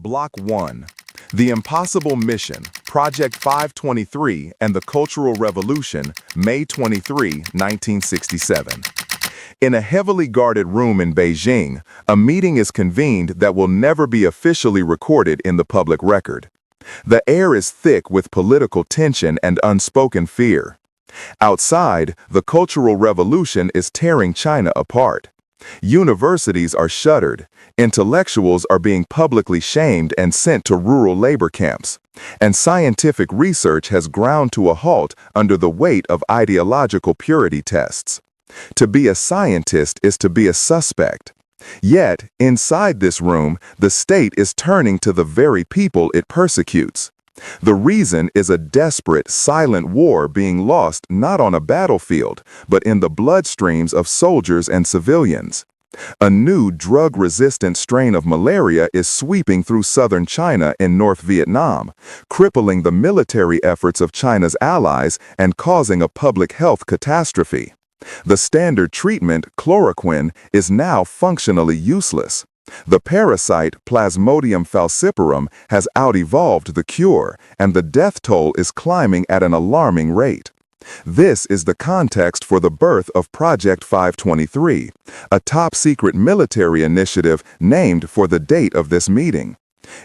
Block 1. The Impossible Mission, Project 523 and the Cultural Revolution, May 23, 1967. In a heavily guarded room in Beijing, a meeting is convened that will never be officially recorded in the public record. The air is thick with political tension and unspoken fear. Outside, the Cultural Revolution is tearing China apart. Universities are shuttered, intellectuals are being publicly shamed and sent to rural labor camps, and scientific research has ground to a halt under the weight of ideological purity tests. To be a scientist is to be a suspect. Yet, inside this room, the state is turning to the very people it persecutes. The reason is a desperate, silent war being lost not on a battlefield, but in the bloodstreams of soldiers and civilians. A new drug-resistant strain of malaria is sweeping through southern China and North Vietnam, crippling the military efforts of China's allies and causing a public health catastrophe. The standard treatment, chloroquine, is now functionally useless. The parasite Plasmodium falciparum has out-evolved the cure, and the death toll is climbing at an alarming rate. This is the context for the birth of Project 523, a top-secret military initiative named for the date of this meeting.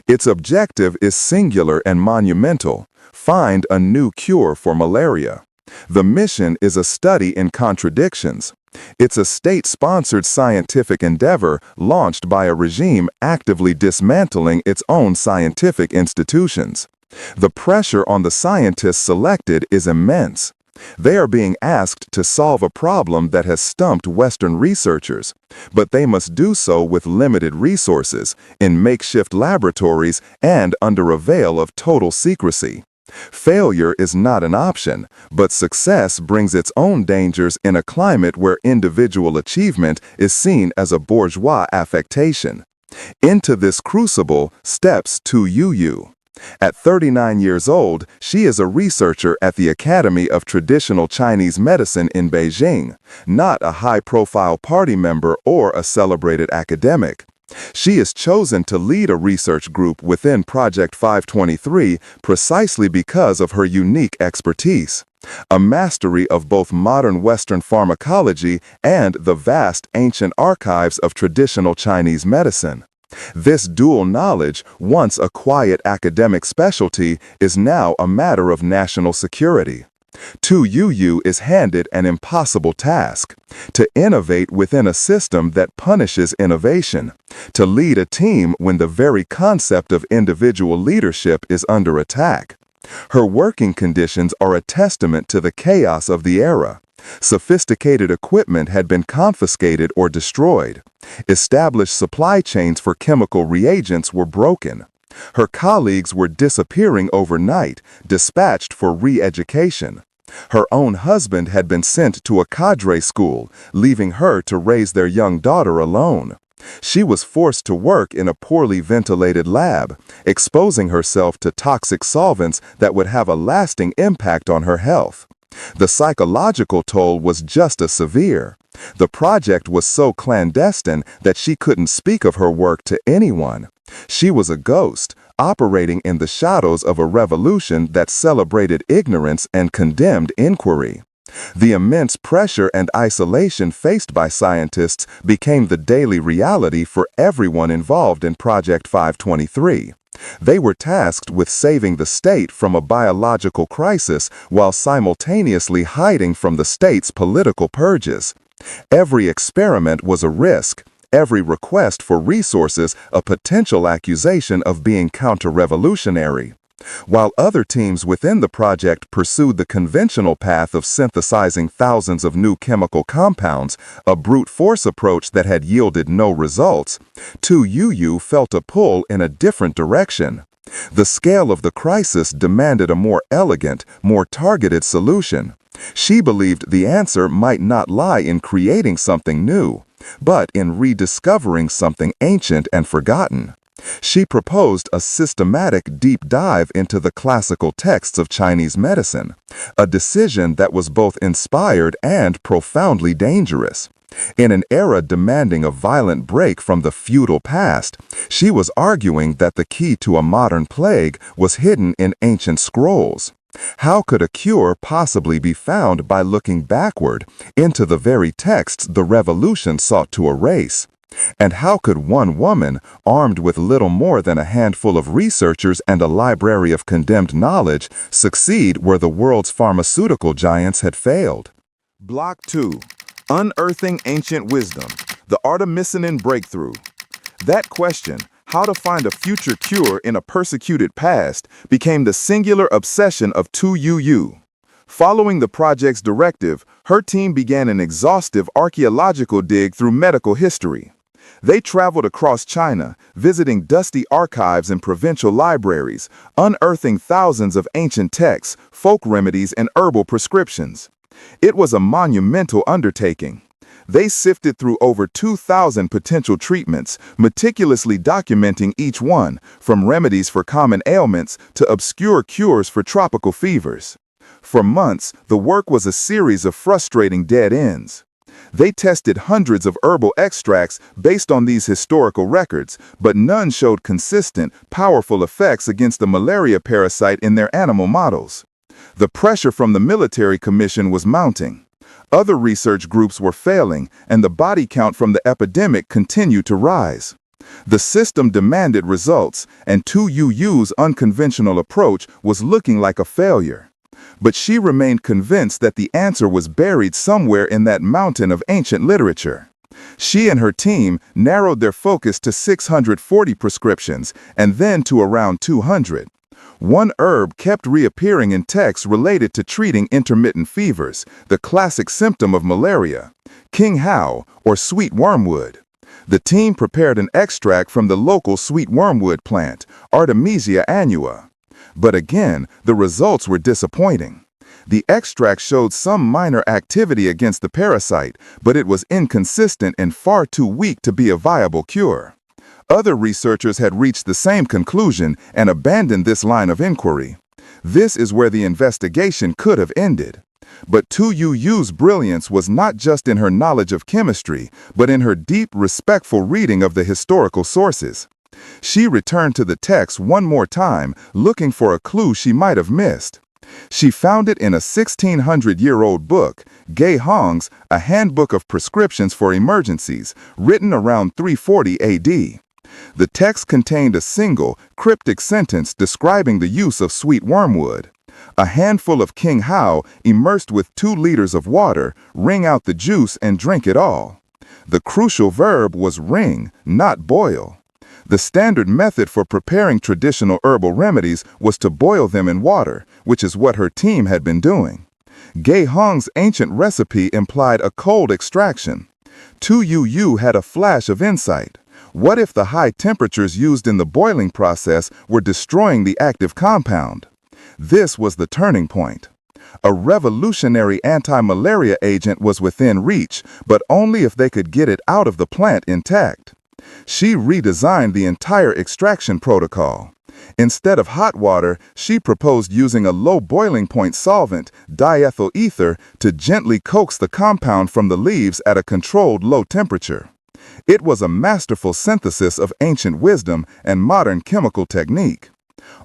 Its objective is singular and monumental: find a new cure for malaria. The mission is a study in contradictions. It's a state-sponsored scientific endeavor launched by a regime actively dismantling its own scientific institutions. The pressure on the scientists selected is immense. They are being asked to solve a problem that has stumped Western researchers, but they must do so with limited resources, in makeshift laboratories, and under a veil of total secrecy. Failure is not an option, but success brings its own dangers in a climate where individual achievement is seen as a bourgeois affectation. Into this crucible steps Tu Youyou. At 39 years old, she is a researcher at the Academy of Traditional Chinese Medicine in Beijing, not a high-profile party member or a celebrated academic. She is chosen to lead a research group within Project 523 precisely because of her unique expertise, a mastery of both modern Western pharmacology and the vast ancient archives of traditional Chinese medicine. This dual knowledge, once a quiet academic specialty, is now a matter of national security. Tu Youyou is handed an impossible task: to innovate within a system that punishes innovation, to lead a team when the very concept of individual leadership is under attack. Her working conditions are a testament to the chaos of the era. Sophisticated equipment had been confiscated or destroyed. Established supply chains for chemical reagents were broken. Her colleagues were disappearing overnight, dispatched for re-education. Her own husband had been sent to a cadre school, leaving her to raise their young daughter alone. She was forced to work in a poorly ventilated lab, exposing herself to toxic solvents that would have a lasting impact on her health. The psychological toll was just as severe. The project was so clandestine that she couldn't speak of her work to anyone. She was a ghost, operating in the shadows of a revolution that celebrated ignorance and condemned inquiry. The immense pressure and isolation faced by scientists became the daily reality for everyone involved in Project 523. They were tasked with saving the state from a biological crisis while simultaneously hiding from the state's political purges. Every experiment was a risk. Every request for resources a potential accusation of being counter-revolutionary. While other teams within the project pursued the conventional path of synthesizing thousands of new chemical compounds, a brute force approach that had yielded no results, Tu Youyou felt a pull in a different direction. The scale of the crisis demanded a more elegant, more targeted solution. She believed the answer might not lie in creating something new, but in rediscovering something ancient and forgotten. She proposed a systematic deep dive into the classical texts of Chinese medicine, a decision that was both inspired and profoundly dangerous. In an era demanding a violent break from the feudal past, she was arguing that the key to a modern plague was hidden in ancient scrolls. How could a cure possibly be found by looking backward into the very texts the revolution sought to erase? And how could one woman, armed with little more than a handful of researchers and a library of condemned knowledge, succeed where the world's pharmaceutical giants had failed? Block 2. Unearthing Ancient Wisdom, the Artemisinin Breakthrough. That question, how to find a future cure in a persecuted past, became the singular obsession of Tu Youyou. Following the project's directive, her team began an exhaustive archaeological dig through medical history. They traveled across China, visiting dusty archives and provincial libraries, unearthing thousands of ancient texts, folk remedies, and herbal prescriptions. It was a monumental undertaking. They sifted through over 2,000 potential treatments, meticulously documenting each one, from remedies for common ailments to obscure cures for tropical fevers. For months, the work was a series of frustrating dead ends. They tested hundreds of herbal extracts based on these historical records, but none showed consistent, powerful effects against the malaria parasite in their animal models. The pressure from the military commission was mounting. Other research groups were failing, and the body count from the epidemic continued to rise. The system demanded results, and Tu Youyou's unconventional approach was looking like a failure. But she remained convinced that the answer was buried somewhere in that mountain of ancient literature. She and her team narrowed their focus to 640 prescriptions, and then to around 200. One herb kept reappearing in texts related to treating intermittent fevers, the classic symptom of malaria: King Hao, or sweet wormwood. The team prepared an extract from the local sweet wormwood plant, Artemisia annua. But again, the results were disappointing. The extract showed some minor activity against the parasite, but it was inconsistent and far too weak to be a viable cure. Other researchers had reached the same conclusion and abandoned this line of inquiry. This is where the investigation could have ended. But Tu Youyou's brilliance was not just in her knowledge of chemistry, but in her deep, respectful reading of the historical sources. She returned to the text one more time, looking for a clue she might have missed. She found it in a 1600-year-old book, Ge Hong's A Handbook of Prescriptions for Emergencies, written around 340 AD. The text contained a single, cryptic sentence describing the use of sweet wormwood. A handful of King Hao, immersed with 2 liters of water, wring out the juice and drink it all. The crucial verb was wring, not boil. The standard method for preparing traditional herbal remedies was to boil them in water, which is what her team had been doing. Ge Hong's ancient recipe implied a cold extraction. Tu Youyou had a flash of insight. What if the high temperatures used in the boiling process were destroying the active compound? This was the turning point. A revolutionary anti-malaria agent was within reach, but only if they could get it out of the plant intact. She redesigned the entire extraction protocol. Instead of hot water, she proposed using a low boiling point solvent, diethyl ether, to gently coax the compound from the leaves at a controlled low temperature. It was a masterful synthesis of ancient wisdom and modern chemical technique.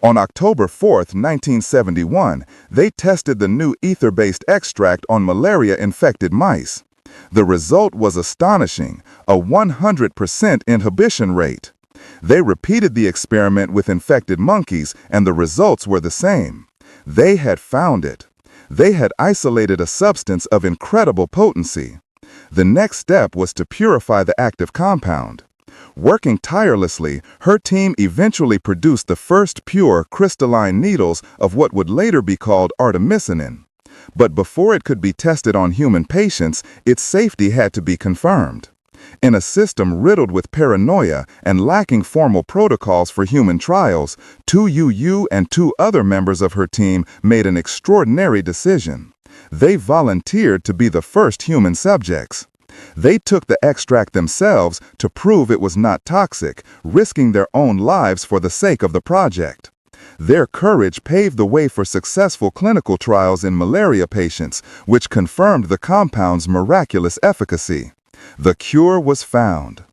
On October 4, 1971, they tested the new ether-based extract on malaria-infected mice. The result was astonishing, a 100% inhibition rate. They repeated the experiment with infected monkeys, and the results were the same. They had found it. They had isolated a substance of incredible potency. The next step was to purify the active compound. Working tirelessly, her team eventually produced the first pure crystalline needles of what would later be called artemisinin. But before it could be tested on human patients, its safety had to be confirmed. In a system riddled with paranoia and lacking formal protocols for human trials, Tu Youyou and 2 other members of her team made an extraordinary decision. They volunteered to be the first human subjects. They took the extract themselves to prove it was not toxic, risking their own lives for the sake of the project. Their courage paved the way for successful clinical trials in malaria patients, which confirmed the compound's miraculous efficacy. The cure was found.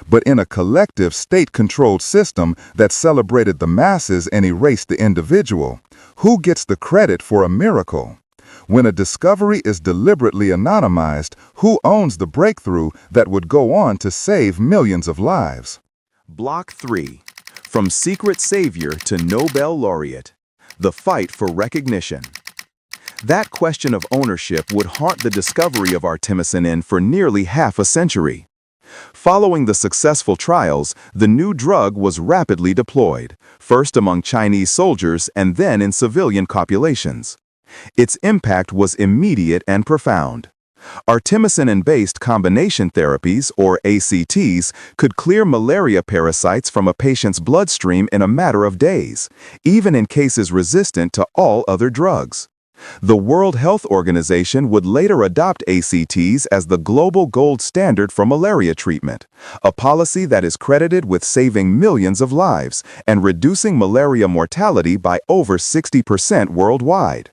But in a collective state-controlled system that celebrated the masses and erased the individual, who gets the credit for a miracle? When a discovery is deliberately anonymized, who owns the breakthrough that would go on to save millions of lives? Block 3. From Secret Savior to Nobel Laureate. The fight for recognition. That question of ownership would haunt the discovery of artemisinin for nearly half a century. Following the successful trials, the new drug was rapidly deployed, first among Chinese soldiers and then in civilian populations. Its impact was immediate and profound. Artemisinin-based combination therapies, or ACTs, could clear malaria parasites from a patient's bloodstream in a matter of days, even in cases resistant to all other drugs. The World Health Organization would later adopt ACTs as the global gold standard for malaria treatment, a policy that is credited with saving millions of lives and reducing malaria mortality by over 60% worldwide.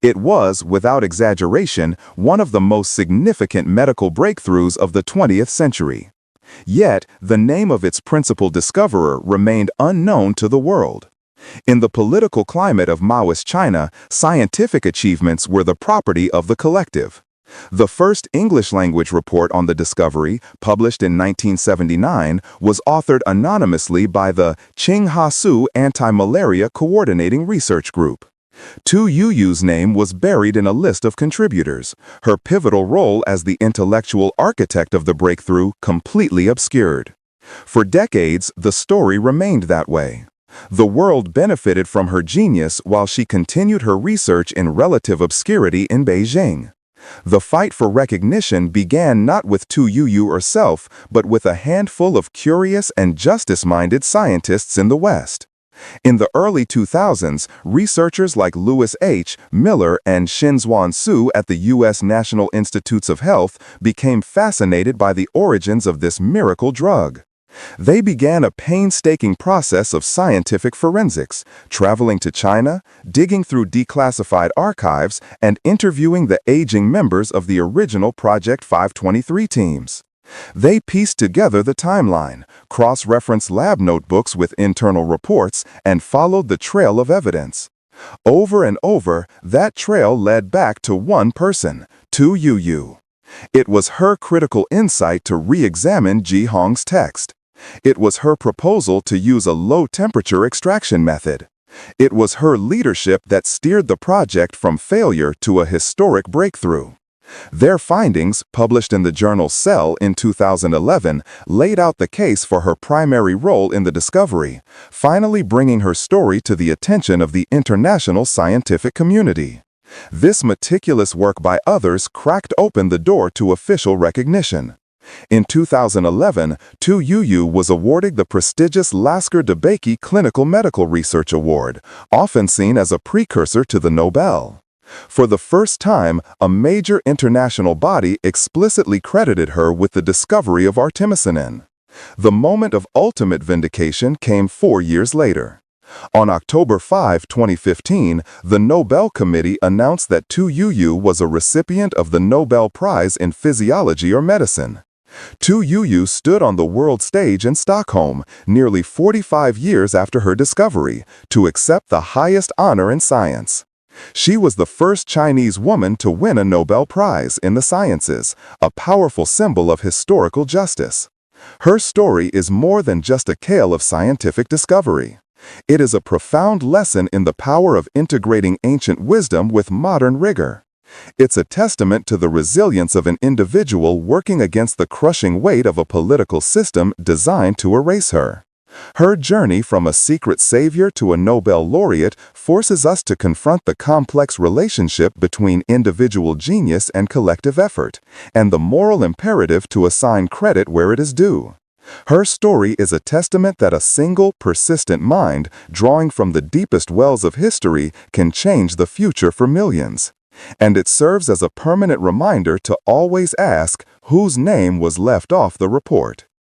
It was, without exaggeration, one of the most significant medical breakthroughs of the 20th century. Yet, the name of its principal discoverer remained unknown to the world. In the political climate of Maoist China, scientific achievements were the property of the collective. The first English-language report on the discovery, published in 1979, was authored anonymously by the Qinghasu Anti-Malaria Coordinating Research Group. Tu Youyou's name was buried in a list of contributors, her pivotal role as the intellectual architect of the breakthrough completely obscured. For decades, the story remained that way. The world benefited from her genius while she continued her research in relative obscurity in Beijing. The fight for recognition began not with Tu Youyou herself, but with a handful of curious and justice-minded scientists in the West. In the early 2000s, researchers like Louis H. Miller and Xinzhuan Su at the U.S. National Institutes of Health became fascinated by the origins of this miracle drug. They began a painstaking process of scientific forensics, traveling to China, digging through declassified archives, and interviewing the aging members of the original Project 523 teams. They pieced together the timeline, cross-referenced lab notebooks with internal reports, and followed the trail of evidence. Over and over, that trail led back to one person, Tu Youyou. It was her critical insight to re-examine Ji Hong's text. It was her proposal to use a low-temperature extraction method. It was her leadership that steered the project from failure to a historic breakthrough. Their findings, published in the journal Cell in 2011, laid out the case for her primary role in the discovery, finally bringing her story to the attention of the international scientific community. This meticulous work by others cracked open the door to official recognition. In 2011, Tu Youyou was awarded the prestigious Lasker-DeBakey Clinical Medical Research Award, often seen as a precursor to the Nobel. For the first time, a major international body explicitly credited her with the discovery of artemisinin. The moment of ultimate vindication came 4 years later. On October 5, 2015, the Nobel Committee announced that Tu Youyou was a recipient of the Nobel Prize in Physiology or Medicine. Tu Youyou stood on the world stage in Stockholm, nearly 45 years after her discovery, to accept the highest honor in science. She was the first Chinese woman to win a Nobel Prize in the sciences, a powerful symbol of historical justice. Her story is more than just a tale of scientific discovery. It is a profound lesson in the power of integrating ancient wisdom with modern rigor. It's a testament to the resilience of an individual working against the crushing weight of a political system designed to erase her. Her journey from a secret savior to a Nobel laureate forces us to confront the complex relationship between individual genius and collective effort, and the moral imperative to assign credit where it is due. Her story is a testament that a single, persistent mind, drawing from the deepest wells of history, can change the future for millions. And it serves as a permanent reminder to always ask whose name was left off the report.